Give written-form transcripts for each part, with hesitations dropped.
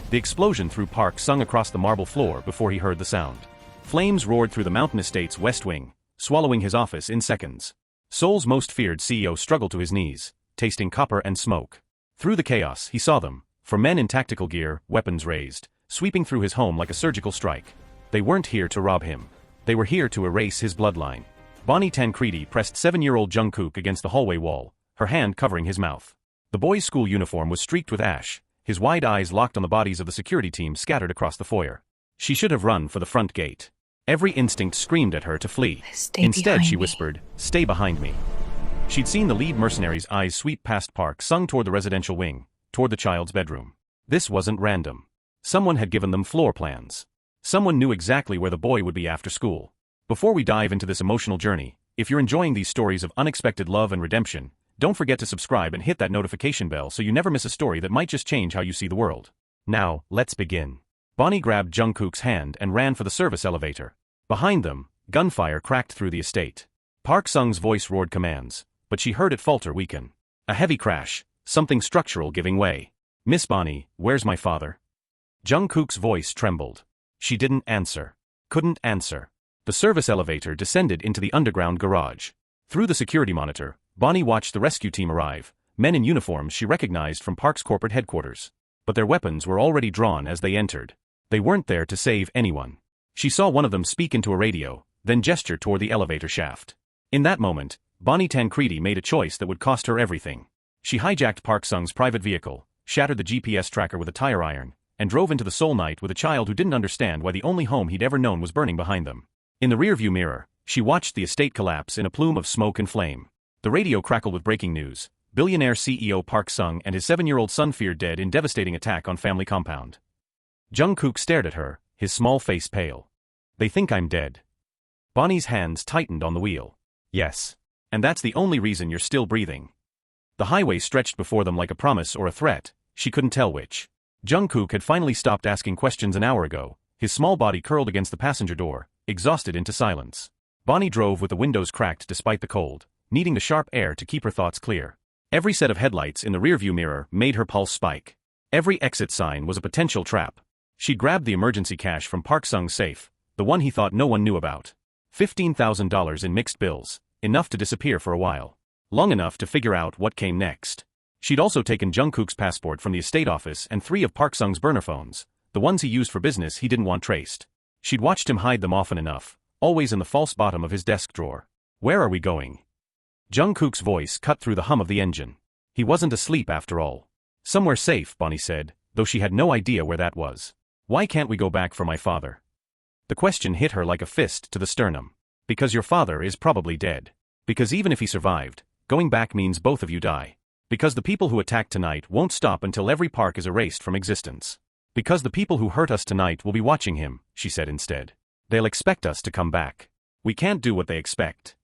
The explosion threw Park Sung across the marble floor before he heard the sound. Flames roared through the mountain estate's west wing, swallowing his office in seconds. Seoul's most feared CEO struggled to his knees, tasting copper and smoke. Through the chaos, he saw them, 4 men in tactical gear, weapons raised, sweeping through his home like a surgical strike. They weren't here to rob him. They were here to erase his bloodline. Bonnie Tancredi pressed 7-year-old Jungkook against the hallway wall, her hand covering his mouth. The boy's school uniform was streaked with ash, his wide eyes locked on the bodies of the security team scattered across the foyer. She should have run for the front gate. Every instinct screamed at her to flee. Instead, she whispered, "Stay behind me." She'd seen the lead mercenary's eyes sweep past Park Sung toward the residential wing, toward the child's bedroom. This wasn't random. Someone had given them floor plans. Someone knew exactly where the boy would be after school. Before we dive into this emotional journey, if you're enjoying these stories of unexpected love and redemption, don't forget to subscribe and hit that notification bell so you never miss a story that might just change how you see the world. Now, let's begin. Bonnie grabbed Jungkook's hand and ran for the service elevator. Behind them, gunfire cracked through the estate. Park Sung's voice roared commands, but she heard it falter weaken. A heavy crash, something structural giving way. "Miss Bonnie, where's my father?" Jungkook's voice trembled. She didn't answer. Couldn't answer. The service elevator descended into the underground garage. Through the security monitor, Bonnie watched the rescue team arrive, men in uniforms she recognized from Park's corporate headquarters. But their weapons were already drawn as they entered. They weren't there to save anyone. She saw one of them speak into a radio, then gesture toward the elevator shaft. In that moment, Bonnie Tancredi made a choice that would cost her everything. She hijacked Park Sung's private vehicle, shattered the GPS tracker with a tire iron, and drove into the Seoul night with a child who didn't understand why the only home he'd ever known was burning behind them. In the rearview mirror, she watched the estate collapse in a plume of smoke and flame. The radio crackled with breaking news. Billionaire CEO Park Sung and his 7-year-old son feared dead in devastating attack on family compound. Jungkook stared at her, his small face pale. "They think I'm dead." Bonnie's hands tightened on the wheel. "Yes. And that's the only reason you're still breathing." The highway stretched before them like a promise or a threat, she couldn't tell which. Jungkook had finally stopped asking questions an hour ago, his small body curled against the passenger door, exhausted into silence. Bonnie drove with the windows cracked despite the cold, needing the sharp air to keep her thoughts clear. Every set of headlights in the rearview mirror made her pulse spike. Every exit sign was a potential trap. She grabbed the emergency cash from Park Sung's safe, the one he thought no one knew about. $15,000 in mixed bills, enough to disappear for a while. Long enough to figure out what came next. She'd also taken Jungkook's passport from the estate office and 3 of Park Sung's burner phones, the ones he used for business he didn't want traced. She'd watched him hide them often enough, always in the false bottom of his desk drawer. "Where are we going?" Jungkook's voice cut through the hum of the engine. He wasn't asleep after all. "Somewhere safe," Bonnie said, though she had no idea where that was. "Why can't we go back for my father?" The question hit her like a fist to the sternum. "Because your father is probably dead. Because even if he survived, going back means both of you die. Because the people who attacked tonight won't stop until every park is erased from existence. Because the people who hurt us tonight will be watching him," she said instead. "They'll expect us to come back. We can't do what they expect."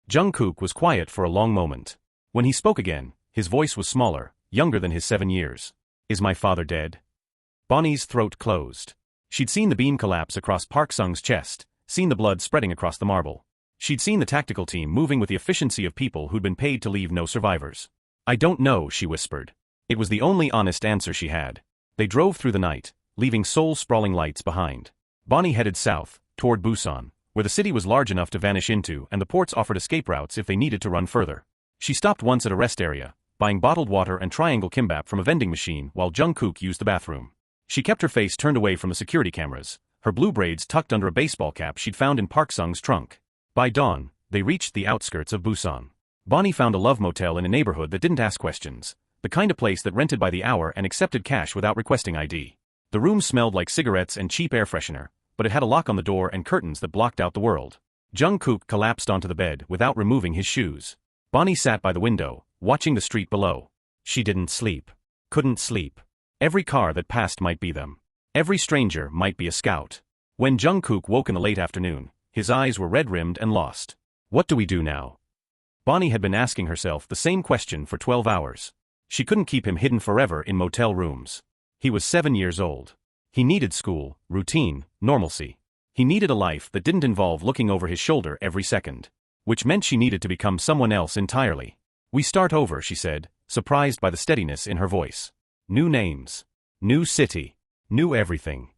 Jungkook was quiet for a long moment. When he spoke again, his voice was smaller, younger than his 7 years. "Is my father dead?" Bonnie's throat closed. She'd seen the beam collapse across Park Sung's chest, seen the blood spreading across the marble. She'd seen the tactical team moving with the efficiency of people who'd been paid to leave no survivors. "I don't know," she whispered. It was the only honest answer she had. They drove through the night, leaving Seoul's sprawling lights behind. Bonnie headed south, toward Busan, where the city was large enough to vanish into and the ports offered escape routes if they needed to run further. She stopped once at a rest area, buying bottled water and triangle kimbap from a vending machine while Jungkook used the bathroom. She kept her face turned away from the security cameras, her blue braids tucked under a baseball cap she'd found in Park Sung's trunk. By dawn, they reached the outskirts of Busan. Bonnie found a love motel in a neighborhood that didn't ask questions, the kind of place that rented by the hour and accepted cash without requesting ID. The room smelled like cigarettes and cheap air freshener, but it had a lock on the door and curtains that blocked out the world. Jungkook collapsed onto the bed without removing his shoes. Bonnie sat by the window, watching the street below. She didn't sleep. Couldn't sleep. Every car that passed might be them. Every stranger might be a scout. When Jungkook woke in the late afternoon, his eyes were red-rimmed and lost. What do we do now? Bonnie had been asking herself the same question for 12 hours. She couldn't keep him hidden forever in motel rooms. He was 7 years old. He needed school, routine, normalcy. He needed a life that didn't involve looking over his shoulder every second. Which meant she needed to become someone else entirely. "We start over," she said, surprised by the steadiness in her voice. "New names. New city. Knew everything.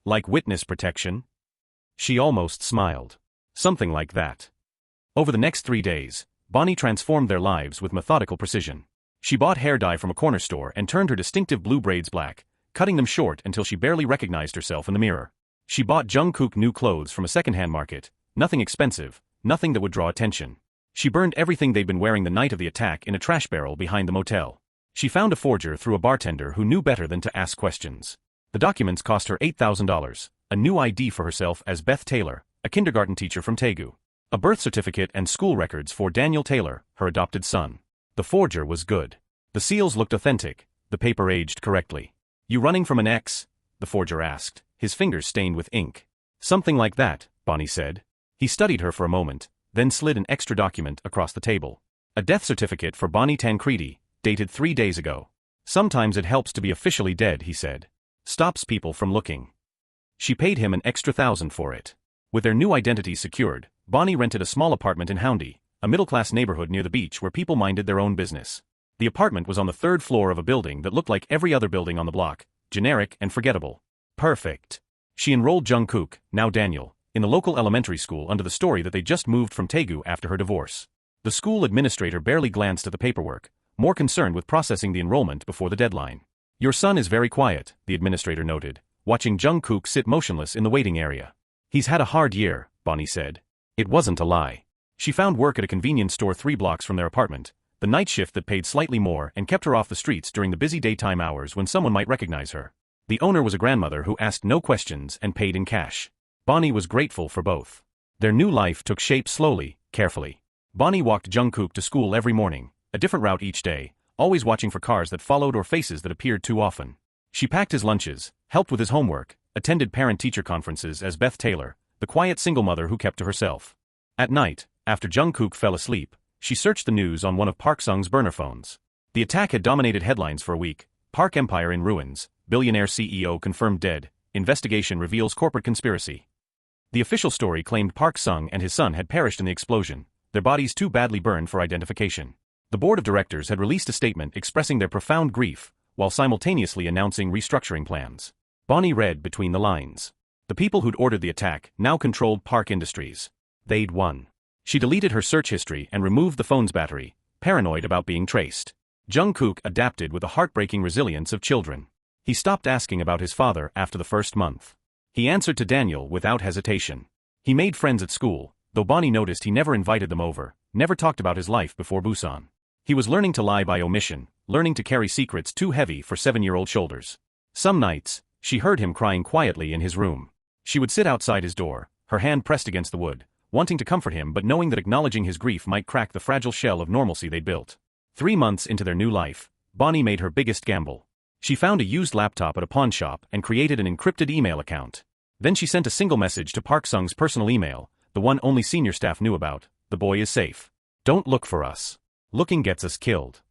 Like witness protection? She almost smiled. Something like that. Over the next 3 days, Bonnie transformed their lives with methodical precision. She bought hair dye from a corner store and turned her distinctive blue braids black, cutting them short until she barely recognized herself in the mirror. She bought Jungkook new clothes from a secondhand market, nothing expensive, nothing that would draw attention. She burned everything they'd been wearing the night of the attack in a trash barrel behind the motel. She found a forger through a bartender who knew better than to ask questions. The documents cost her $8,000, a new ID for herself as Beth Taylor, a kindergarten teacher from Daegu, a birth certificate and school records for Daniel Taylor, her adopted son. The forger was good. The seals looked authentic, the paper aged correctly. You running from an ex? The forger asked, his fingers stained with ink. Something like that, Bonnie said. He studied her for a moment, then slid an extra document across the table. A death certificate for Bonnie Tancredi, dated 3 days ago. Sometimes it helps to be officially dead, he said. Stops people from looking. She paid him an extra $1,000 for it. With their new identities secured, Bonnie rented a small apartment in Houndy, a middle-class neighborhood near the beach where people minded their own business. The apartment was on the 3rd floor of a building that looked like every other building on the block, generic and forgettable. Perfect. She enrolled Jungkook, now Daniel, in the local elementary school under the story that they just moved from Daegu after her divorce. The school administrator barely glanced at the paperwork, more concerned with processing the enrollment before the deadline. Your son is very quiet, the administrator noted, watching Jungkook sit motionless in the waiting area. He's had a hard year, Bonnie said. It wasn't a lie. She found work at a convenience store 3 blocks from their apartment, the night shift that paid slightly more and kept her off the streets during the busy daytime hours when someone might recognize her. The owner was a grandmother who asked no questions and paid in cash. Bonnie was grateful for both. Their new life took shape slowly, carefully. Bonnie walked Jungkook to school every morning, a different route each day, always watching for cars that followed or faces that appeared too often. She packed his lunches, helped with his homework, attended parent-teacher conferences as Beth Taylor, the quiet single mother who kept to herself. At night, after Jungkook fell asleep, she searched the news on one of Park Sung's burner phones. The attack had dominated headlines for a week. Park Empire in ruins, Billionaire CEO confirmed dead, investigation reveals corporate conspiracy. The official story claimed Park Sung and his son had perished in the explosion, their bodies too badly burned for identification. The board of directors had released a statement expressing their profound grief, while simultaneously announcing restructuring plans. Bonnie read between the lines. The people who'd ordered the attack now controlled Park Industries. They'd won. She deleted her search history and removed the phone's battery, paranoid about being traced. Jungkook adapted with the heartbreaking resilience of children. He stopped asking about his father after the first month. He answered to Daniel without hesitation. He made friends at school, though Bonnie noticed he never invited them over, never talked about his life before Busan. He was learning to lie by omission, learning to carry secrets too heavy for 7-year-old shoulders. Some nights, she heard him crying quietly in his room. She would sit outside his door, her hand pressed against the wood, wanting to comfort him but knowing that acknowledging his grief might crack the fragile shell of normalcy they'd built. 3 months into their new life, Bonnie made her biggest gamble. She found a used laptop at a pawn shop and created an encrypted email account. Then she sent a single message to Park Sung's personal email, the one only senior staff knew about. The boy is safe. Don't look for us. Looking gets us killed.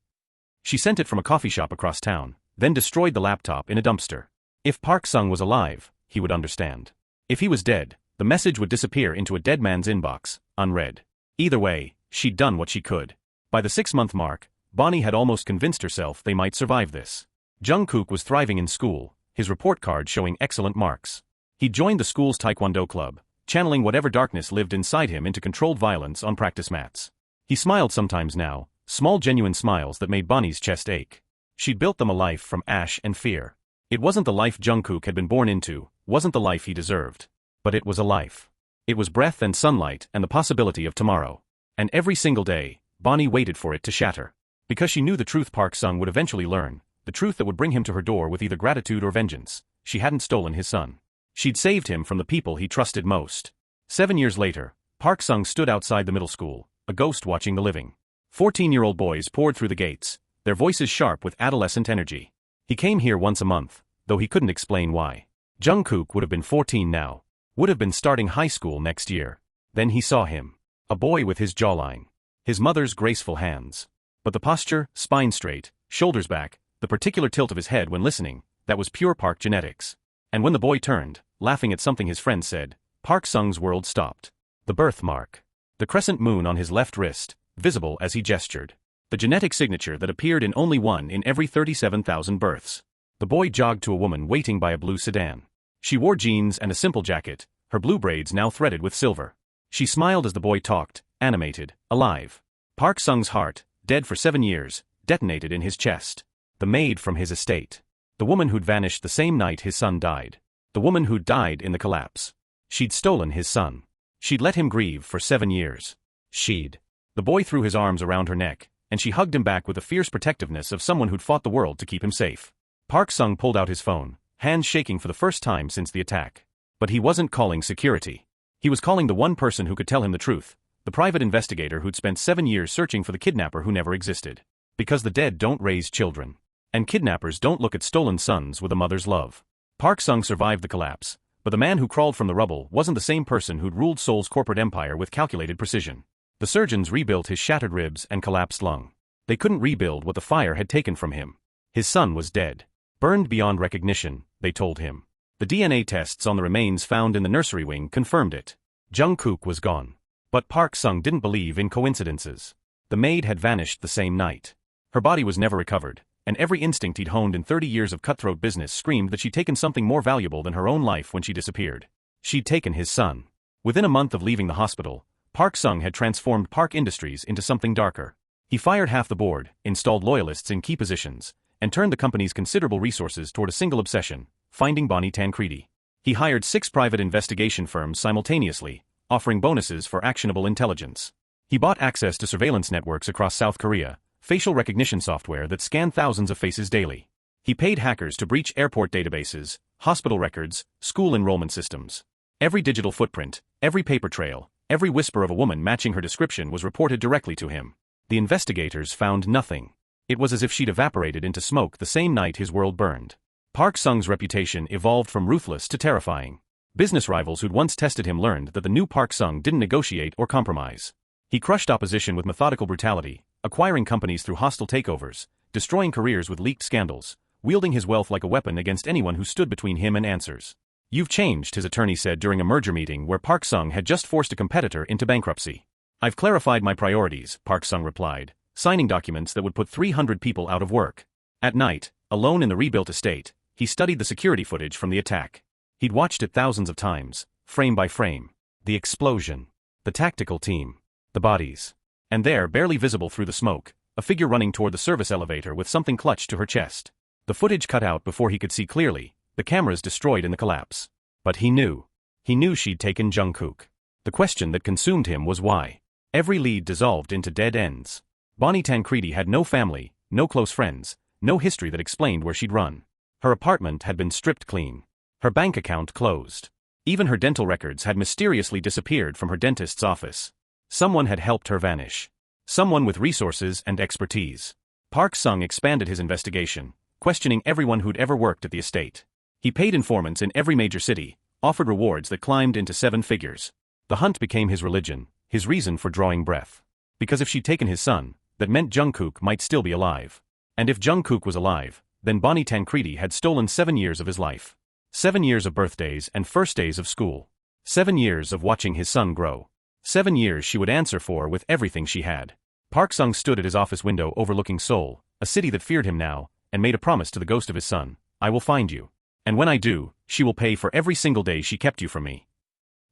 She sent it from a coffee shop across town, then destroyed the laptop in a dumpster. If Park Sung was alive, he would understand. If he was dead, the message would disappear into a dead man's inbox, unread. Either way, she'd done what she could. By the 6-month mark, Bonnie had almost convinced herself they might survive this. Jungkook was thriving in school, his report card showing excellent marks. He joined the school's taekwondo club, channeling whatever darkness lived inside him into controlled violence on practice mats. He smiled sometimes now, small genuine smiles that made Bonnie's chest ache. She'd built them a life from ash and fear. It wasn't the life Jungkook had been born into, wasn't the life he deserved. But it was a life. It was breath and sunlight and the possibility of tomorrow. And every single day, Bonnie waited for it to shatter. Because she knew the truth Park Sung would eventually learn, the truth that would bring him to her door with either gratitude or vengeance. She hadn't stolen his son. She'd saved him from the people he trusted most. 7 years later, Park Sung stood outside the middle school, a ghost watching the living. 14-year-old boys poured through the gates, their voices sharp with adolescent energy. He came here once a month, though he couldn't explain why. Jungkook would have been 14 now. Would have been starting high school next year. Then he saw him. A boy with his jawline. His mother's graceful hands. But the posture, spine straight, shoulders back, the particular tilt of his head when listening, that was pure Park genetics. And when the boy turned, laughing at something his friend said, Park Sung's world stopped. The birthmark. The crescent moon on his left wrist, visible as he gestured. The genetic signature that appeared in only 1 in every 37,000 births. The boy jogged to a woman waiting by a blue sedan. She wore jeans and a simple jacket, her blue braids now threaded with silver. She smiled as the boy talked, animated, alive. Park Sung's heart, dead for 7 years, detonated in his chest. The maid from his estate. The woman who'd vanished the same night his son died. The woman who'd died in the collapse. She'd stolen his son. She'd let him grieve for 7 years. The boy threw his arms around her neck, and she hugged him back with the fierce protectiveness of someone who'd fought the world to keep him safe. Park Sung pulled out his phone, hands shaking for the first time since the attack. But he wasn't calling security. He was calling the one person who could tell him the truth, the private investigator who'd spent 7 years searching for the kidnapper who never existed. Because the dead don't raise children. And kidnappers don't look at stolen sons with a mother's love. Park Sung survived the collapse, but the man who crawled from the rubble wasn't the same person who'd ruled Seoul's corporate empire with calculated precision. The surgeons rebuilt his shattered ribs and collapsed lung. They couldn't rebuild what the fire had taken from him. His son was dead. Burned beyond recognition, they told him. The DNA tests on the remains found in the nursery wing confirmed it. Jungkook was gone. But Park Sung didn't believe in coincidences. The maid had vanished the same night. Her body was never recovered, and every instinct he'd honed in 30 years of cutthroat business screamed that she'd taken something more valuable than her own life when she disappeared. She'd taken his son. Within a month of leaving the hospital, Park Sung had transformed Park Industries into something darker. He fired half the board, installed loyalists in key positions, and turned the company's considerable resources toward a single obsession, finding Bonnie Tancredi. He hired 6 private investigation firms simultaneously, offering bonuses for actionable intelligence. He bought access to surveillance networks across South Korea, facial recognition software that scanned thousands of faces daily. He paid hackers to breach airport databases, hospital records, school enrollment systems. Every digital footprint, every paper trail, every whisper of a woman matching her description was reported directly to him. The investigators found nothing. It was as if she'd evaporated into smoke the same night his world burned. Park Sung's reputation evolved from ruthless to terrifying. Business rivals who'd once tested him learned that the new Park Sung didn't negotiate or compromise. He crushed opposition with methodical brutality, acquiring companies through hostile takeovers, destroying careers with leaked scandals, wielding his wealth like a weapon against anyone who stood between him and answers. "You've changed," his attorney said during a merger meeting where Park Sung had just forced a competitor into bankruptcy. "I've clarified my priorities," Park Sung replied, signing documents that would put 300 people out of work. At night, alone in the rebuilt estate, he studied the security footage from the attack. He'd watched it thousands of times, frame by frame. The explosion. The tactical team. The bodies. And there, barely visible through the smoke, a figure running toward the service elevator with something clutched to her chest. The footage cut out before he could see clearly, the cameras destroyed in the collapse. But he knew. He knew she'd taken Jungkook. The question that consumed him was why. Every lead dissolved into dead ends. Bonnie Tancredi had no family, no close friends, no history that explained where she'd run. Her apartment had been stripped clean. Her bank account closed. Even her dental records had mysteriously disappeared from her dentist's office. Someone had helped her vanish. Someone with resources and expertise. Park Sung expanded his investigation, questioning everyone who'd ever worked at the estate. He paid informants in every major city, offered rewards that climbed into 7 figures. The hunt became his religion, his reason for drawing breath. Because if she'd taken his son, that meant Jungkook might still be alive. And if Jungkook was alive, then Bonnie Tancredi had stolen 7 years of his life. 7 years of birthdays and first days of school. 7 years of watching his son grow. 7 years she would answer for with everything she had. Park Sung stood at his office window overlooking Seoul, a city that feared him now, and made a promise to the ghost of his son: "I will find you. And when I do, she will pay for every single day she kept you from me."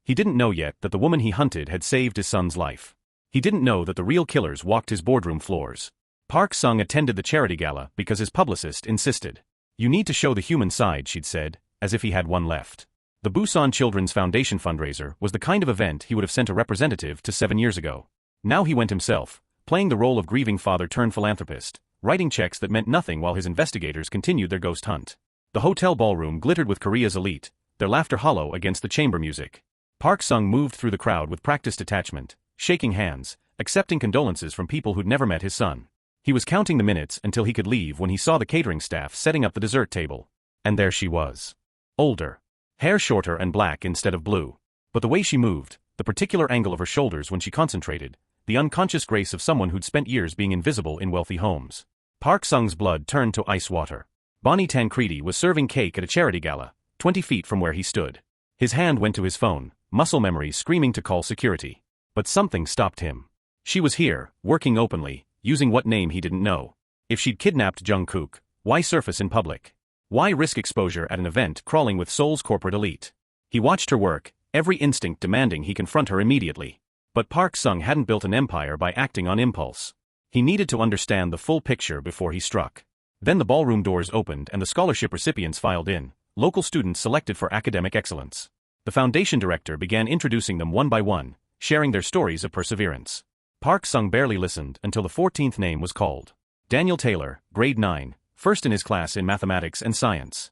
He didn't know yet that the woman he hunted had saved his son's life. He didn't know that the real killers walked his boardroom floors. Park Sung attended the charity gala because his publicist insisted. "You need to show the human side," she'd said, as if he had one left. The Busan Children's Foundation fundraiser was the kind of event he would have sent a representative to 7 years ago. Now he went himself, playing the role of grieving father-turned-philanthropist, writing checks that meant nothing while his investigators continued their ghost hunt. The hotel ballroom glittered with Korea's elite, their laughter hollow against the chamber music. Park Sung moved through the crowd with practiced detachment, shaking hands, accepting condolences from people who'd never met his son. He was counting the minutes until he could leave when he saw the catering staff setting up the dessert table. And there she was. Older. Hair shorter and black instead of blue. But the way she moved, the particular angle of her shoulders when she concentrated, the unconscious grace of someone who'd spent years being invisible in wealthy homes. Park Sung's blood turned to ice water. Bonnie Tancredi was serving cake at a charity gala, 20 feet from where he stood. His hand went to his phone, muscle memory screaming to call security. But something stopped him. She was here, working openly, using what name he didn't know. If she'd kidnapped Jungkook, why surface in public? Why risk exposure at an event crawling with Seoul's corporate elite? He watched her work, every instinct demanding he confront her immediately. But Park Sung hadn't built an empire by acting on impulse. He needed to understand the full picture before he struck. Then the ballroom doors opened and the scholarship recipients filed in, local students selected for academic excellence. The foundation director began introducing them one by one, sharing their stories of perseverance. Park Sung barely listened until the 14th name was called. Daniel Taylor, grade 9, first in his class in mathematics and science.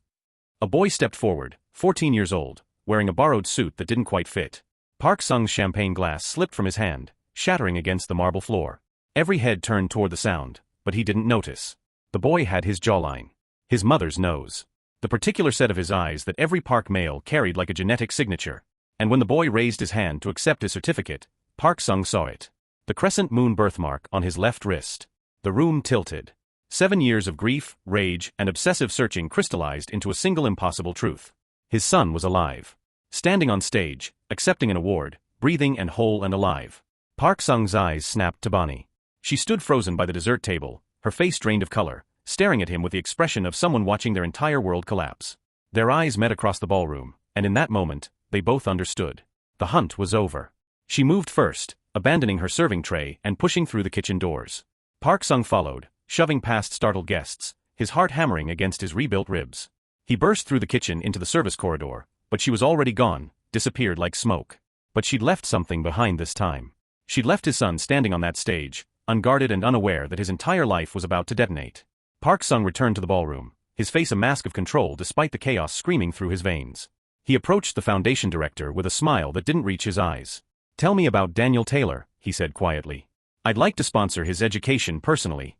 A boy stepped forward, 14 years old, wearing a borrowed suit that didn't quite fit. Park Sung's champagne glass slipped from his hand, shattering against the marble floor. Every head turned toward the sound, but he didn't notice. The boy had his jawline. His mother's nose. The particular set of his eyes that every Park male carried like a genetic signature. And when the boy raised his hand to accept his certificate, Park Sung saw it. The crescent moon birthmark on his left wrist. The room tilted. 7 years of grief, rage, and obsessive searching crystallized into a single impossible truth. His son was alive. Standing on stage, accepting an award, breathing and whole and alive. Park Sung's eyes snapped to Bonnie. She stood frozen by the dessert table, her face drained of color, staring at him with the expression of someone watching their entire world collapse. Their eyes met across the ballroom, and in that moment, they both understood. The hunt was over. She moved first, abandoning her serving tray and pushing through the kitchen doors. Park Sung followed, shoving past startled guests, his heart hammering against his rebuilt ribs. He burst through the kitchen into the service corridor, but she was already gone, disappeared like smoke. But she'd left something behind this time. She'd left his son standing on that stage, unguarded and unaware that his entire life was about to detonate. Park Sung returned to the ballroom, his face a mask of control despite the chaos screaming through his veins. He approached the foundation director with a smile that didn't reach his eyes. "Tell me about Daniel Taylor," he said quietly. "I'd like to sponsor his education personally."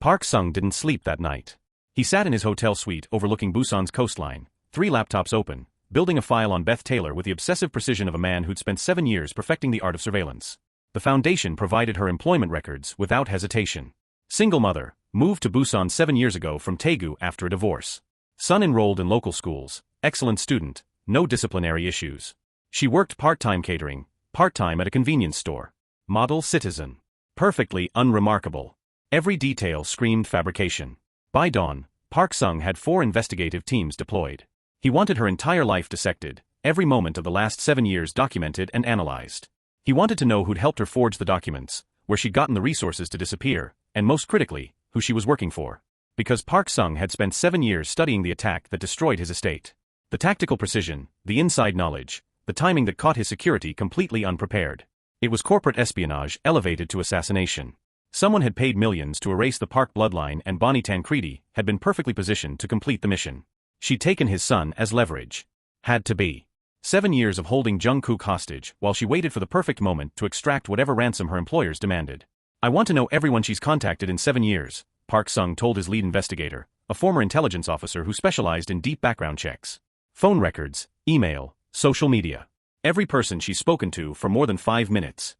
Park Sung didn't sleep that night. He sat in his hotel suite overlooking Busan's coastline, 3 laptops open, building a file on Beth Taylor with the obsessive precision of a man who'd spent 7 years perfecting the art of surveillance. The foundation provided her employment records without hesitation. Single mother, moved to Busan 7 years ago from Daegu after a divorce. Son enrolled in local schools, excellent student, no disciplinary issues. She worked part-time catering, part-time at a convenience store. Model citizen. Perfectly unremarkable. Every detail screamed fabrication. By dawn, Park Sung had 4 investigative teams deployed. He wanted her entire life dissected, every moment of the last 7 years documented and analyzed. He wanted to know who'd helped her forge the documents, where she'd gotten the resources to disappear, and most critically, who she was working for. Because Park Sung had spent 7 years studying the attack that destroyed his estate. The tactical precision, the inside knowledge, the timing that caught his security completely unprepared. It was corporate espionage elevated to assassination. Someone had paid millions to erase the Park bloodline, and Bonnie Tancredi had been perfectly positioned to complete the mission. She'd taken his son as leverage. Had to be. 7 years of holding Jungkook hostage while she waited for the perfect moment to extract whatever ransom her employers demanded. "I want to know everyone she's contacted in 7 years, Park Sung told his lead investigator, a former intelligence officer who specialized in deep background checks. Phone records, email, social media. Every person she's spoken to for more than 5 minutes.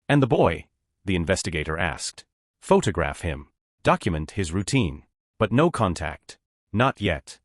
"And the boy?" the investigator asked. "Photograph him. Document his routine. But no contact. Not yet."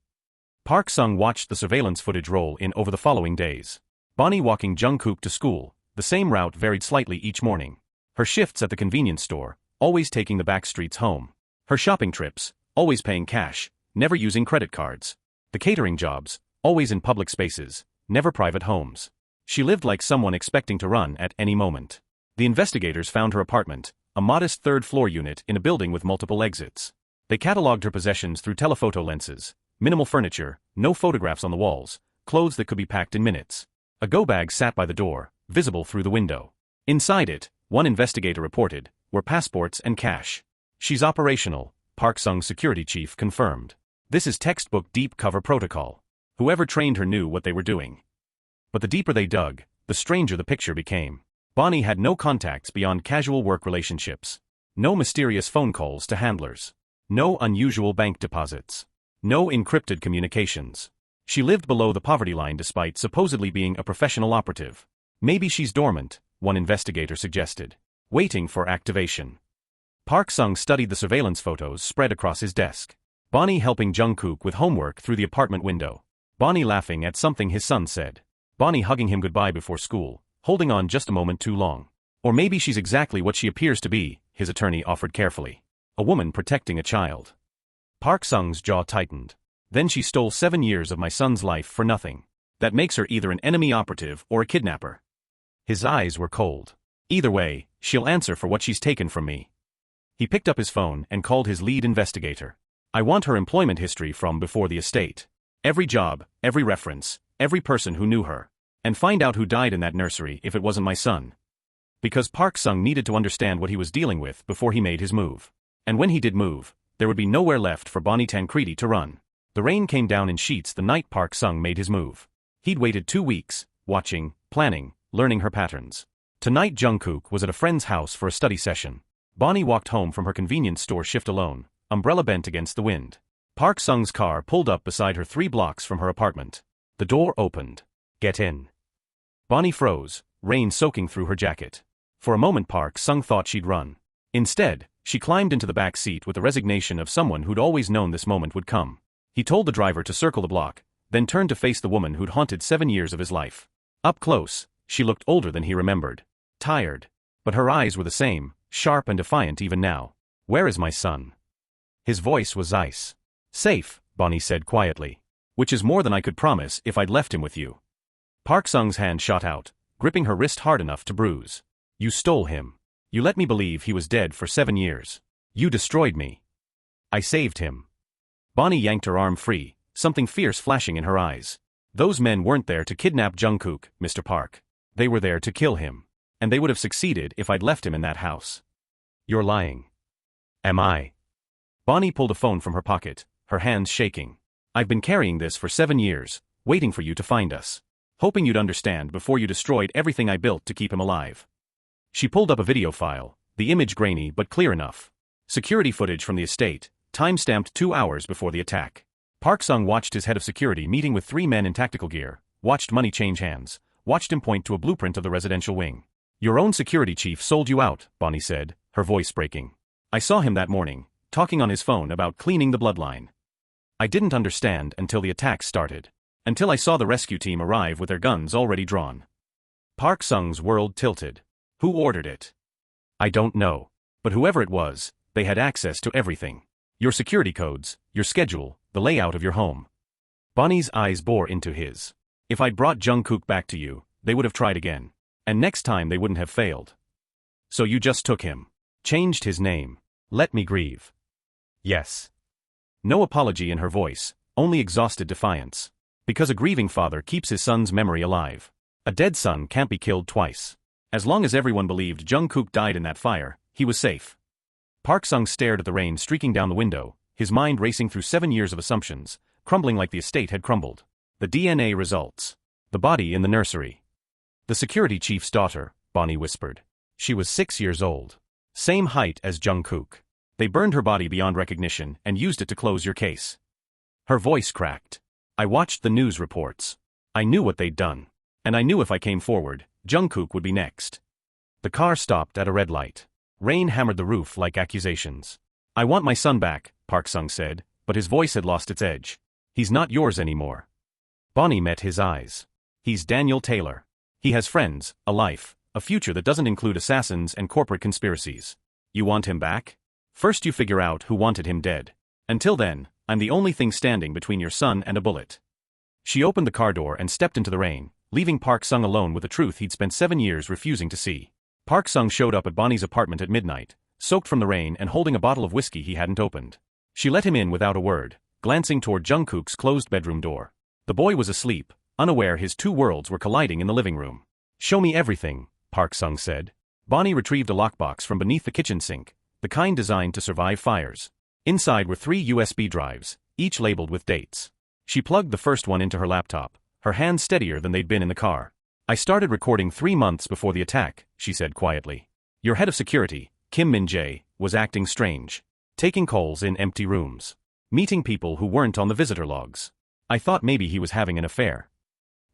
Park Sung watched the surveillance footage roll in over the following days. Bonnie walking Jungkook to school, the same route varied slightly each morning. Her shifts at the convenience store, always taking the back streets home. Her shopping trips, always paying cash, never using credit cards. The catering jobs, always in public spaces, never private homes. She lived like someone expecting to run at any moment. The investigators found her apartment, a modest 3rd-floor unit in a building with multiple exits. They catalogued her possessions through telephoto lenses, minimal furniture, no photographs on the walls, clothes that could be packed in minutes. A go-bag sat by the door, visible through the window. Inside it, one investigator reported, were passports and cash. "She's operational," Park Sung's security chief confirmed. "This is textbook deep cover protocol. Whoever trained her knew what they were doing." But the deeper they dug, the stranger the picture became. Bonnie had no contacts beyond casual work relationships. No mysterious phone calls to handlers. No unusual bank deposits. No encrypted communications. She lived below the poverty line despite supposedly being a professional operative. "Maybe she's dormant," one investigator suggested. "Waiting for activation." Park Sung studied the surveillance photos spread across his desk. Bonnie helping Jungkook with homework through the apartment window. Bonnie laughing at something his son said. Bonnie hugging him goodbye before school, holding on just a moment too long. "Or maybe she's exactly what she appears to be," his attorney offered carefully. "A woman protecting a child." Park Sung's jaw tightened. Then she stole 7 years of my son's life for nothing. That makes her either an enemy operative or a kidnapper. His eyes were cold. Either way, she'll answer for what she's taken from me. He picked up his phone and called his lead investigator. I want her employment history from before the estate. Every job, every reference, every person who knew her. And find out who died in that nursery if it wasn't my son. Because Park Sung needed to understand what he was dealing with before he made his move. And when he did move, there would be nowhere left for Bonnie Tancredi to run. The rain came down in sheets the night Park Sung made his move. He'd waited 2 weeks, watching, planning, learning her patterns. Tonight Jungkook was at a friend's house for a study session. Bonnie walked home from her convenience store shift alone, umbrella bent against the wind. Park Sung's car pulled up beside her 3 blocks from her apartment. The door opened. Get in. Bonnie froze, rain soaking through her jacket. For a moment Park Sung thought she'd run. Instead, she climbed into the back seat with the resignation of someone who'd always known this moment would come. He told the driver to circle the block, then turned to face the woman who'd haunted 7 years of his life. Up close, she looked older than he remembered. Tired. But her eyes were the same, sharp and defiant even now. Where is my son? His voice was ice. Safe, Bonnie said quietly. Which is more than I could promise if I'd left him with you. Park Sung's hand shot out, gripping her wrist hard enough to bruise. You stole him. You let me believe he was dead for 7 years. You destroyed me. I saved him. Bonnie yanked her arm free, something fierce flashing in her eyes. Those men weren't there to kidnap Jungkook, Mr. Park. They were there to kill him. And they would have succeeded if I'd left him in that house. You're lying. Am I? Bonnie pulled a phone from her pocket, her hands shaking. I've been carrying this for 7 years, waiting for you to find us. Hoping you'd understand before you destroyed everything I built to keep him alive. She pulled up a video file, the image grainy but clear enough. Security footage from the estate, time-stamped 2 hours before the attack. Park Sung watched his head of security meeting with 3 men in tactical gear, watched money change hands, watched him point to a blueprint of the residential wing. Your own security chief sold you out, Bonnie said, her voice breaking. I saw him that morning, talking on his phone about cleaning the bloodline. I didn't understand until the attack started. Until I saw the rescue team arrive with their guns already drawn. Park Sung's world tilted. Who ordered it? I don't know. But whoever it was, they had access to everything. Your security codes, your schedule, the layout of your home. Bonnie's eyes bore into his. If I'd brought Jungkook back to you, they would have tried again. And next time they wouldn't have failed. So you just took him. Changed his name. Let me grieve. Yes. No apology in her voice, only exhausted defiance. Because a grieving father keeps his son's memory alive. A dead son can't be killed twice. As long as everyone believed Jungkook died in that fire, he was safe. Park Sung stared at the rain streaking down the window, his mind racing through 7 years of assumptions, crumbling like the estate had crumbled. The DNA results. The body in the nursery. The security chief's daughter, Bonnie whispered. She was 6 years old. Same height as Jungkook. They burned her body beyond recognition and used it to close your case. Her voice cracked. I watched the news reports. I knew what they'd done. And I knew if I came forward, Jungkook would be next. The car stopped at a red light. Rain hammered the roof like accusations. I want my son back, Park Sung said, but his voice had lost its edge. He's not yours anymore. Bonnie met his eyes. He's Daniel Taylor. He has friends, a life, a future that doesn't include assassins and corporate conspiracies. You want him back? First you figure out who wanted him dead. Until then, I'm the only thing standing between your son and a bullet. She opened the car door and stepped into the rain, leaving Park Sung alone with the truth he'd spent 7 years refusing to see. Park Sung showed up at Bonnie's apartment at midnight, soaked from the rain and holding a bottle of whiskey he hadn't opened. She let him in without a word, glancing toward Jungkook's closed bedroom door. The boy was asleep, unaware his 2 worlds were colliding in the living room. Show me everything, Park Sung said. Bonnie retrieved a lockbox from beneath the kitchen sink, the kind designed to survive fires. Inside were 3 USB drives, each labeled with dates. She plugged the first one into her laptop, her hands steadier than they'd been in the car. I started recording 3 months before the attack, she said quietly. Your head of security, Kim Min-jae, was acting strange. Taking calls in empty rooms. Meeting people who weren't on the visitor logs. I thought maybe he was having an affair.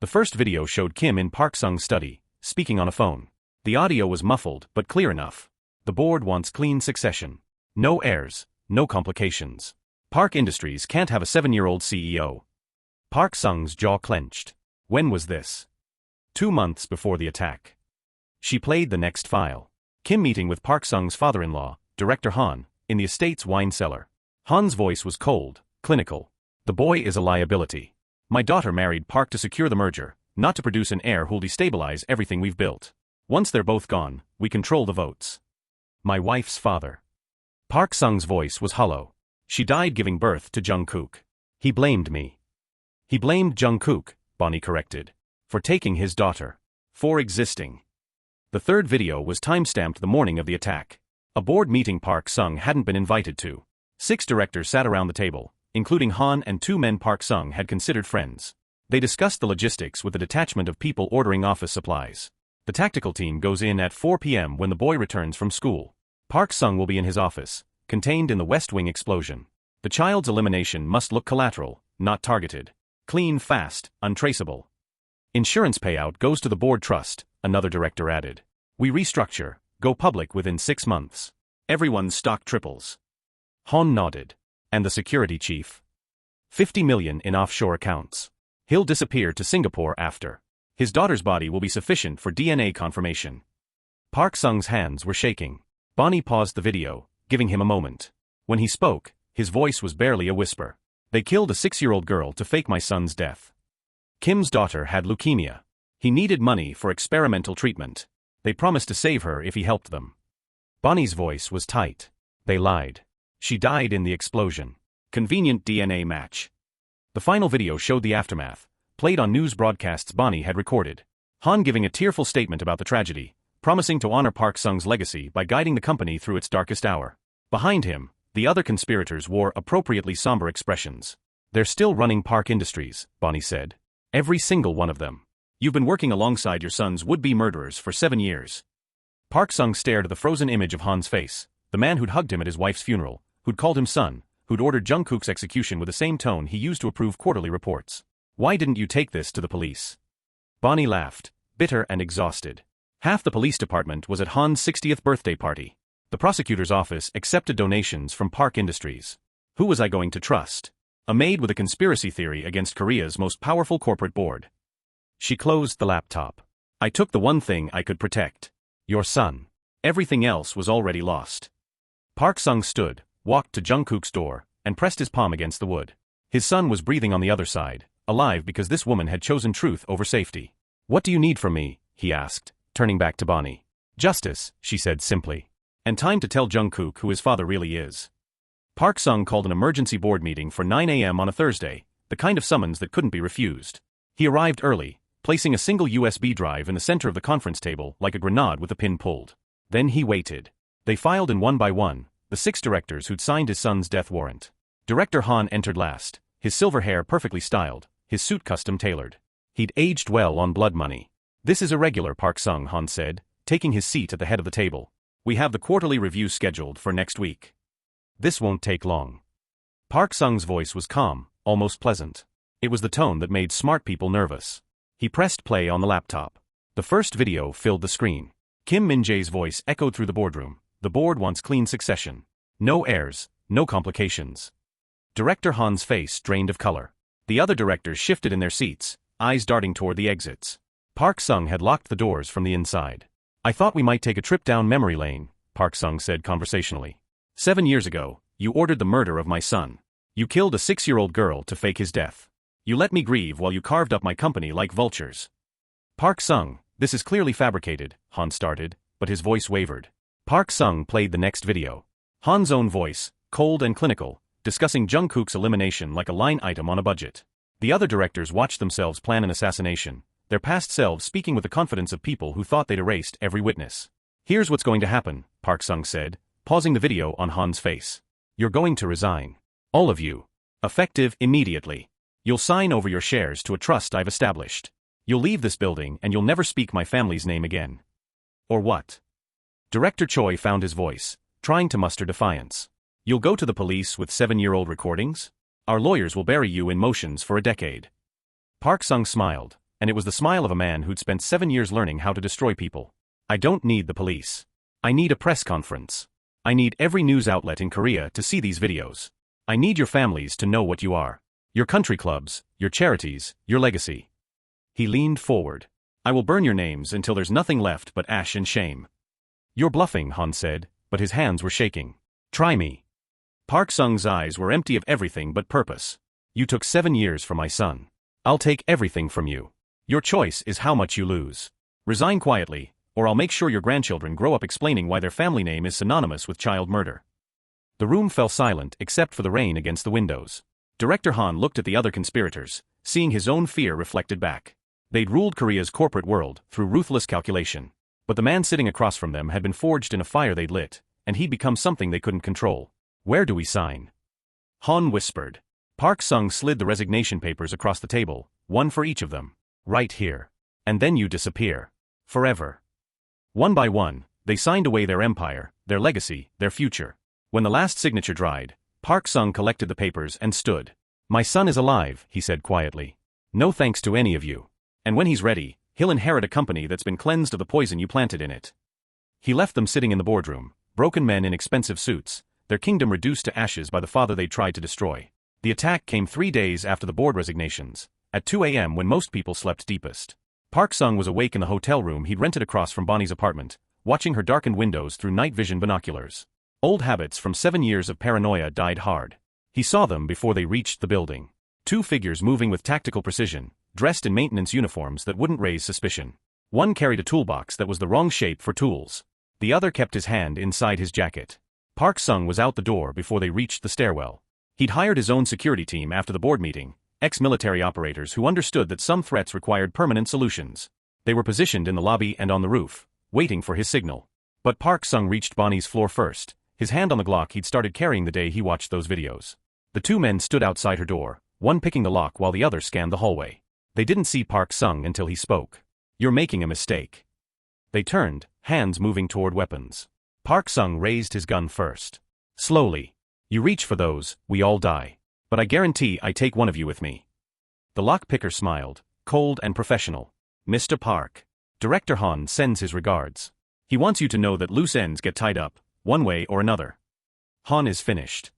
The first video showed Kim in Park Sung's study, speaking on a phone. The audio was muffled but clear enough. The board wants clean succession. No heirs, no complications. Park Industries can't have a 7-year-old CEO. Park Sung's jaw clenched. When was this? 2 months before the attack. She played the next file. Kim meeting with Park Sung's father-in-law, Director Han, in the estate's wine cellar. Han's voice was cold, clinical. The boy is a liability. My daughter married Park to secure the merger, not to produce an heir who'll destabilize everything we've built. Once they're both gone, we control the votes. My wife's father. Park Sung's voice was hollow. She died giving birth to Jungkook. He blamed me. He blamed Jungkook, Bonnie corrected, for taking his daughter. For existing. The third video was time-stamped the morning of the attack. A board meeting Park Sung hadn't been invited to. 6 directors sat around the table, including Han and 2 men Park Sung had considered friends. They discussed the logistics with a detachment of people ordering office supplies. The tactical team goes in at 4 p.m. when the boy returns from school. Park Sung will be in his office, contained in the West Wing explosion. The child's elimination must look collateral, not targeted. Clean, fast, untraceable. Insurance payout goes to the board trust, another director added. We restructure, go public within 6 months. Everyone's stock triples. Han nodded. And the security chief? 50 million in offshore accounts. He'll disappear to Singapore after. His daughter's body will be sufficient for DNA confirmation. Park Sung's hands were shaking. Bonnie paused the video, giving him a moment. When he spoke, his voice was barely a whisper. They killed a 6-year-old girl to fake my son's death. Kim's daughter had leukemia. He needed money for experimental treatment. They promised to save her if he helped them. Bonnie's voice was tight. They lied. She died in the explosion. Convenient DNA match. The final video showed the aftermath, played on news broadcasts Bonnie had recorded. Han giving a tearful statement about the tragedy, promising to honor Park Sung's legacy by guiding the company through its darkest hour. Behind him, the other conspirators wore appropriately somber expressions. They're still running Park Industries, Bonnie said. Every single one of them. You've been working alongside your son's would-be murderers for 7 years. Park Sung stared at the frozen image of Han's face, the man who'd hugged him at his wife's funeral, who'd called him son, who'd ordered Jungkook's execution with the same tone he used to approve quarterly reports. Why didn't you take this to the police? Bonnie laughed, bitter and exhausted. Half the police department was at Han's 60th birthday party. The prosecutor's office accepted donations from Park Industries. Who was I going to trust? A maid with a conspiracy theory against Korea's most powerful corporate board. She closed the laptop. I took the one thing I could protect. Your son. Everything else was already lost. Park Sung stood, walked to Jungkook's door, and pressed his palm against the wood. His son was breathing on the other side, alive because this woman had chosen truth over safety. What do you need from me? He asked, turning back to Bonnie. Justice, she said simply. And time to tell Jungkook who his father really is. Park Sung called an emergency board meeting for 9 a.m. on a Thursday, the kind of summons that couldn't be refused. He arrived early, placing a single USB drive in the center of the conference table like a grenade with the pin pulled. Then he waited. They filed in one by one, the 6 directors who'd signed his son's death warrant. Director Han entered last, his silver hair perfectly styled, his suit custom tailored. He'd aged well on blood money. This is irregular, Park Sung, Han said, taking his seat at the head of the table. We have the quarterly review scheduled for next week. This won't take long. Park Sung's voice was calm, almost pleasant. It was the tone that made smart people nervous. He pressed play on the laptop. The first video filled the screen. Kim Min-jae's voice echoed through the boardroom. The board wants clean succession. No heirs, no complications. Director Han's face drained of color. The other directors shifted in their seats, eyes darting toward the exits. Park Sung had locked the doors from the inside. I thought we might take a trip down memory lane, Park Sung said conversationally. 7 years ago, you ordered the murder of my son. You killed a 6-year-old girl to fake his death. You let me grieve while you carved up my company like vultures. Park Sung, this is clearly fabricated, Han started, but his voice wavered. Park Sung played the next video. Han's own voice, cold and clinical, discussing Jungkook's elimination like a line item on a budget. The other directors watched themselves plan an assassination, their past selves speaking with the confidence of people who thought they'd erased every witness. Here's what's going to happen, Park Sung said, pausing the video on Han's face. You're going to resign. All of you. Effective immediately. You'll sign over your shares to a trust I've established. You'll leave this building and you'll never speak my family's name again. Or what? Director Choi found his voice, trying to muster defiance. You'll go to the police with 7-year-old recordings? Our lawyers will bury you in motions for a decade. Park Sung smiled, and it was the smile of a man who'd spent 7 years learning how to destroy people. I don't need the police. I need a press conference. I need every news outlet in Korea to see these videos. I need your families to know what you are. Your country clubs, your charities, your legacy. He leaned forward. I will burn your names until there's nothing left but ash and shame. You're bluffing, Han said, but his hands were shaking. Try me. Park Sung's eyes were empty of everything but purpose. You took 7 years from my son. I'll take everything from you. Your choice is how much you lose. Resign quietly, or I'll make sure your grandchildren grow up explaining why their family name is synonymous with child murder. The room fell silent except for the rain against the windows. Director Han looked at the other conspirators, seeing his own fear reflected back. They'd ruled Korea's corporate world through ruthless calculation. But the man sitting across from them had been forged in a fire they'd lit, and he'd become something they couldn't control. Where do we sign? Han whispered. Park Sung slid the resignation papers across the table, one for each of them. Right here. And then you disappear. Forever. One by one, they signed away their empire, their legacy, their future. When the last signature dried, Park Sung collected the papers and stood. My son is alive, he said quietly. No thanks to any of you. And when he's ready, he'll inherit a company that's been cleansed of the poison you planted in it. He left them sitting in the boardroom, broken men in expensive suits, their kingdom reduced to ashes by the father they'd tried to destroy. The attack came 3 days after the board resignations, at 2 a.m. when most people slept deepest. Park Sung was awake in the hotel room he'd rented across from Bonnie's apartment, watching her darkened windows through night vision binoculars. Old habits from 7 years of paranoia died hard. He saw them before they reached the building. 2 figures moving with tactical precision, dressed in maintenance uniforms that wouldn't raise suspicion. One carried a toolbox that was the wrong shape for tools. The other kept his hand inside his jacket. Park Sung was out the door before they reached the stairwell. He'd hired his own security team after the board meeting, ex-military operators who understood that some threats required permanent solutions. They were positioned in the lobby and on the roof, waiting for his signal. But Park Sung reached Bonnie's floor first, his hand on the Glock he'd started carrying the day he watched those videos. The 2 men stood outside her door, one picking the lock while the other scanned the hallway. They didn't see Park Sung until he spoke. You're making a mistake. They turned, hands moving toward weapons. Park Sung raised his gun first. Slowly. You reach for those, we all die. But I guarantee I take one of you with me. The lockpicker smiled, cold and professional. Mr. Park. Director Han sends his regards. He wants you to know that loose ends get tied up, one way or another. Han is finished.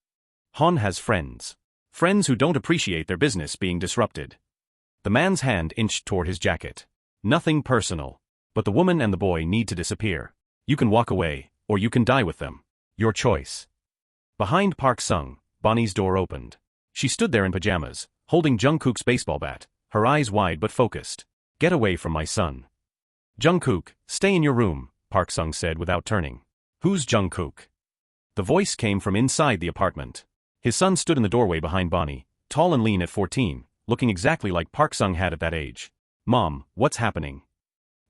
Han has friends. Friends who don't appreciate their business being disrupted. The man's hand inched toward his jacket. Nothing personal. But the woman and the boy need to disappear. You can walk away, or you can die with them. Your choice. Behind Park Sung, Bonnie's door opened. She stood there in pajamas, holding Jungkook's baseball bat, her eyes wide but focused. Get away from my son. Jungkook, stay in your room, Park Sung said without turning. Who's Jungkook? The voice came from inside the apartment. His son stood in the doorway behind Bonnie, tall and lean at 14, looking exactly like Park Sung had at that age. Mom, what's happening?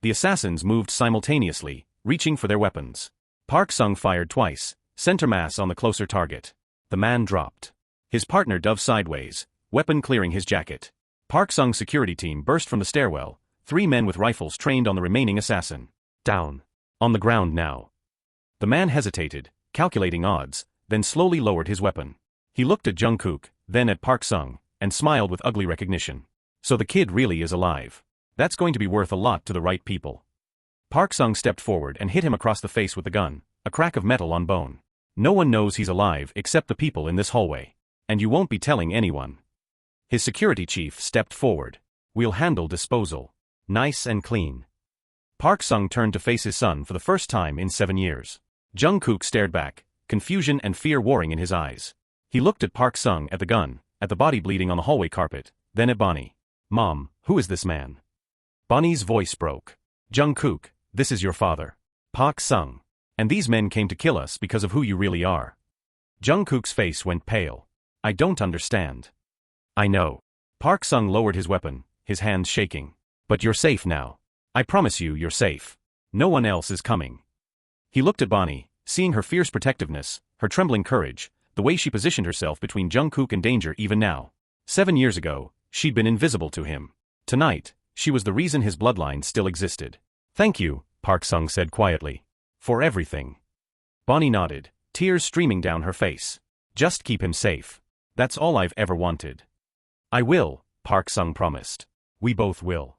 The assassins moved simultaneously, reaching for their weapons. Park Sung fired twice, center mass on the closer target. The man dropped. His partner dove sideways, weapon clearing his jacket. Park Sung's security team burst from the stairwell, 3 men with rifles trained on the remaining assassin. Down. On the ground now. The man hesitated, calculating odds, then slowly lowered his weapon. He looked at Jungkook, then at Park Sung, and smiled with ugly recognition. So the kid really is alive. That's going to be worth a lot to the right people. Park Sung stepped forward and hit him across the face with the gun, a crack of metal on bone. No one knows he's alive except the people in this hallway. And you won't be telling anyone. His security chief stepped forward. We'll handle disposal. Nice and clean. Park Sung turned to face his son for the first time in 7 years. Jungkook stared back, confusion and fear warring in his eyes. He looked at Park Sung, at the gun, at the body bleeding on the hallway carpet, then at Bonnie. Mom, who is this man? Bonnie's voice broke. Jungkook, this is your father. Park Sung. And these men came to kill us because of who you really are. Jungkook's face went pale. I don't understand. I know. Park Sung lowered his weapon, his hands shaking. But you're safe now. I promise you you're safe. No one else is coming. He looked at Bonnie, seeing her fierce protectiveness, her trembling courage, the way she positioned herself between Jungkook and danger even now. 7 years ago, she'd been invisible to him. Tonight, she was the reason his bloodline still existed. Thank you, Park Sung said quietly. For everything. Bonnie nodded, tears streaming down her face. Just keep him safe. That's all I've ever wanted. I will, Park Sung promised. We both will.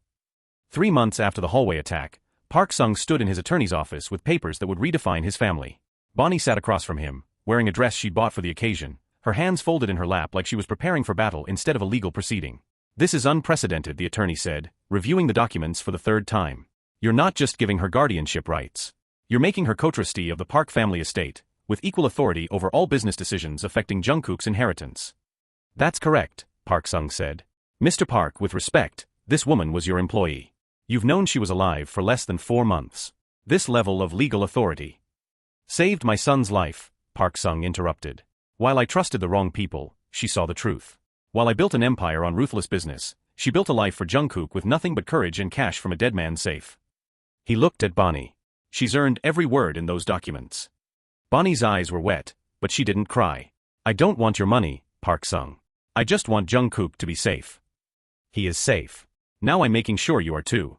3 months after the hallway attack, Park Sung stood in his attorney's office with papers that would redefine his family. Bonnie sat across from him, wearing a dress she'd bought for the occasion, her hands folded in her lap like she was preparing for battle instead of a legal proceeding. This is unprecedented, the attorney said, reviewing the documents for the 3rd time. You're not just giving her guardianship rights. You're making her co-trustee of the Park family estate, with equal authority over all business decisions affecting Jungkook's inheritance. That's correct, Park Sung said. Mr. Park, with respect, this woman was your employee. You've known she was alive for less than 4 months. This level of legal authority saved my son's life, Park Sung interrupted. While I trusted the wrong people, she saw the truth. While I built an empire on ruthless business, she built a life for Jungkook with nothing but courage and cash from a dead man's safe. He looked at Bonnie. She's earned every word in those documents. Bonnie's eyes were wet, but she didn't cry. I don't want your money, Park Sung. I just want Jungkook to be safe. He is safe. Now I'm making sure you are too.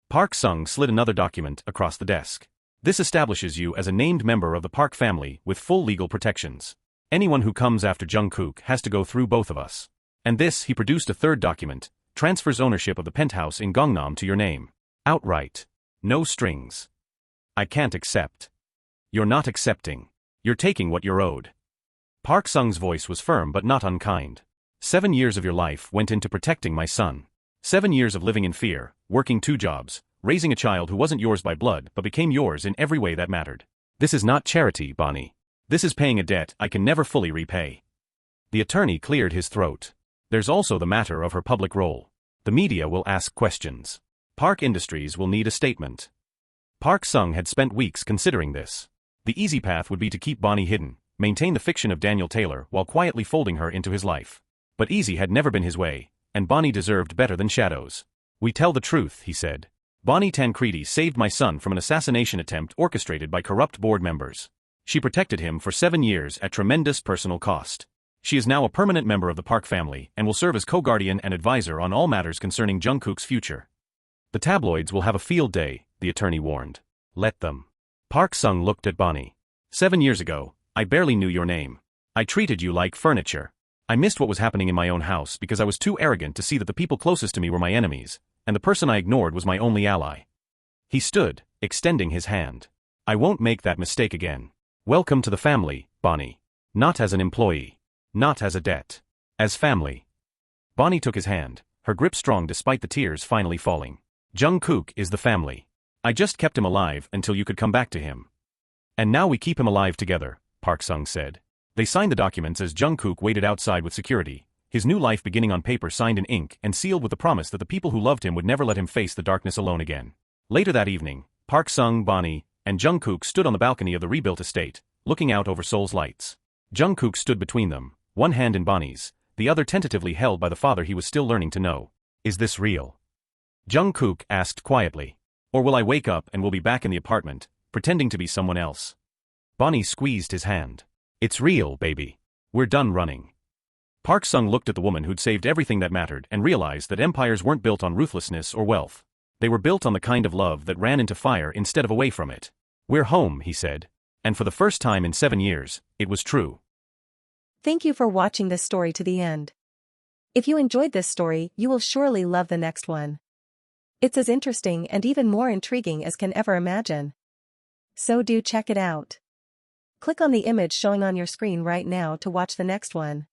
Park Sung slid another document across the desk. This establishes you as a named member of the Park family with full legal protections. Anyone who comes after Jungkook has to go through both of us. And this, he produced a third document, transfers ownership of the penthouse in Gangnam to your name. Outright. No strings. I can't accept. You're not accepting. You're taking what you're owed. Park Sung's voice was firm but not unkind. 7 years of your life went into protecting my son. 7 years of living in fear, working 2 jobs, raising a child who wasn't yours by blood but became yours in every way that mattered. This is not charity, Bonnie. This is paying a debt I can never fully repay. The attorney cleared his throat. There's also the matter of her public role. The media will ask questions. Park Industries will need a statement. Park Sung had spent weeks considering this. The easy path would be to keep Bonnie hidden, maintain the fiction of Daniel Taylor while quietly folding her into his life. But easy had never been his way, and Bonnie deserved better than shadows. We tell the truth, he said. Bonnie Tancredi saved my son from an assassination attempt orchestrated by corrupt board members. She protected him for 7 years at tremendous personal cost. She is now a permanent member of the Park family and will serve as co-guardian and advisor on all matters concerning Jungkook's future. The tabloids will have a field day, the attorney warned. Let them. Park Sung looked at Bonnie. 7 years ago, I barely knew your name. I treated you like furniture. I missed what was happening in my own house because I was too arrogant to see that the people closest to me were my enemies, and the person I ignored was my only ally. He stood, extending his hand. I won't make that mistake again. Welcome to the family, Bonnie. Not as an employee. Not as a debt. As family. Bonnie took his hand, her grip strong despite the tears finally falling. Jungkook is the family. I just kept him alive until you could come back to him. And now we keep him alive together, Park Sung said. They signed the documents as Jungkook waited outside with security, his new life beginning on paper signed in ink and sealed with the promise that the people who loved him would never let him face the darkness alone again. Later that evening, Park Sung, Bonnie, and Jungkook stood on the balcony of the rebuilt estate, looking out over Seoul's lights. Jungkook stood between them, one hand in Bonnie's, the other tentatively held by the father he was still learning to know. Is this real? Jungkook asked quietly. Or will I wake up and we'll be back in the apartment, pretending to be someone else? Bonnie squeezed his hand. It's real, baby. We're done running. Park Sung looked at the woman who'd saved everything that mattered and realized that empires weren't built on ruthlessness or wealth. They were built on the kind of love that ran into fire instead of away from it. We're home, he said. And for the first time in 7 years, it was true. Thank you for watching this story to the end. If you enjoyed this story, you will surely love the next one. It's as interesting and even more intriguing as can ever imagine. So do check it out. Click on the image showing on your screen right now to watch the next one.